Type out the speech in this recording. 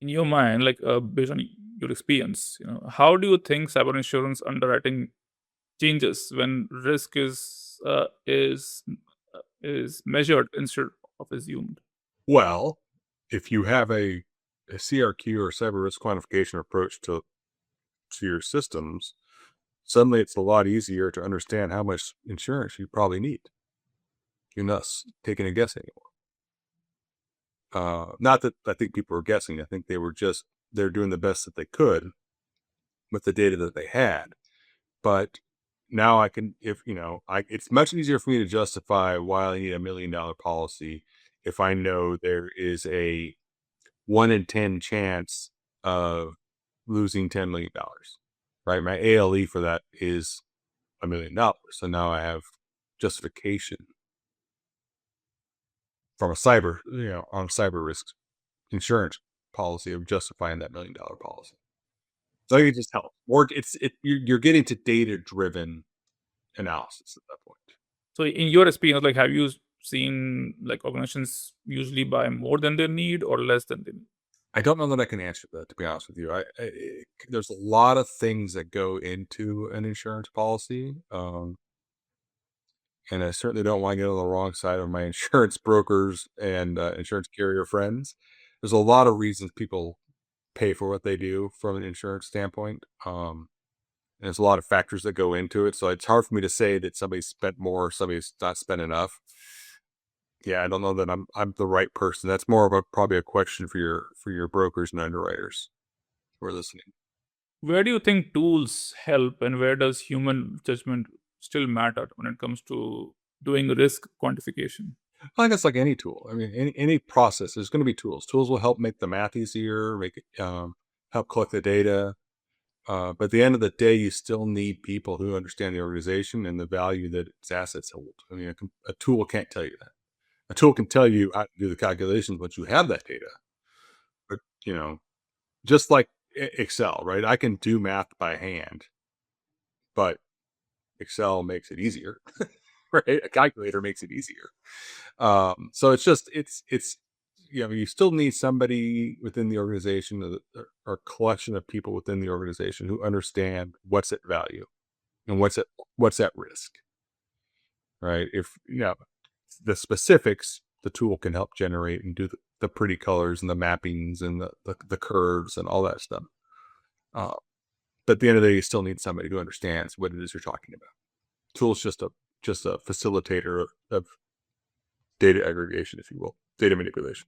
in your mind, like based on your experience, how do you think cyber insurance underwriting changes when risk is measured instead of assumed? Well, if you have a CRQ or cyber risk quantification approach to your systems, suddenly it's a lot easier to understand how much insurance you probably need. You're not taking a guess anymore. Not that I think people were guessing. I think they're doing the best that they could with the data that they had. But now I can, if it's much easier for me to justify why I need $1 million policy if I know there is a 1 in 10 chance of losing $10 million, right? My ALE for that is $1 million. So now I have justification from on a cyber risk insurance policy of justifying that $1 million policy. So it just helps. Or you're getting to data driven analysis at that point. So in your experience, like have you seen like organizations usually buy more than they need or less than they need? I don't know that I can answer that, to be honest with you. There's a lot of things that go into an insurance policy, and I certainly don't want to get on the wrong side of my insurance brokers and insurance carrier friends. There's a lot of reasons people pay for what they do from an insurance standpoint. And there's a lot of factors that go into it. So it's hard for me to say that somebody spent more, somebody's not spent enough. Yeah, I don't know that I'm the right person. That's more of probably a question for your brokers and underwriters who are listening. Where do you think tools help and where does human judgment still matter when it comes to doing risk quantification? I think it's like any tool. I mean, any process, there's going to be tools. Tools will help make the math easier, make it help collect the data. But at the end of the day, you still need people who understand the organization and the value that its assets hold. I mean, a tool can't tell you that. A tool can tell you how to do the calculations once you have that data. But just like Excel, right? I can do math by hand, but Excel makes it easier, right? A calculator makes it easier. So it's you still need somebody within the organization or a collection of people within the organization who understand what's at value and what's at risk, right? If the specifics, the tool can help generate and do the pretty colors and the mappings and the curves and all that stuff. But at the end of the day, you still need somebody who understands what it is you're talking about. Tool's just a facilitator of data aggregation, if you will, data manipulation.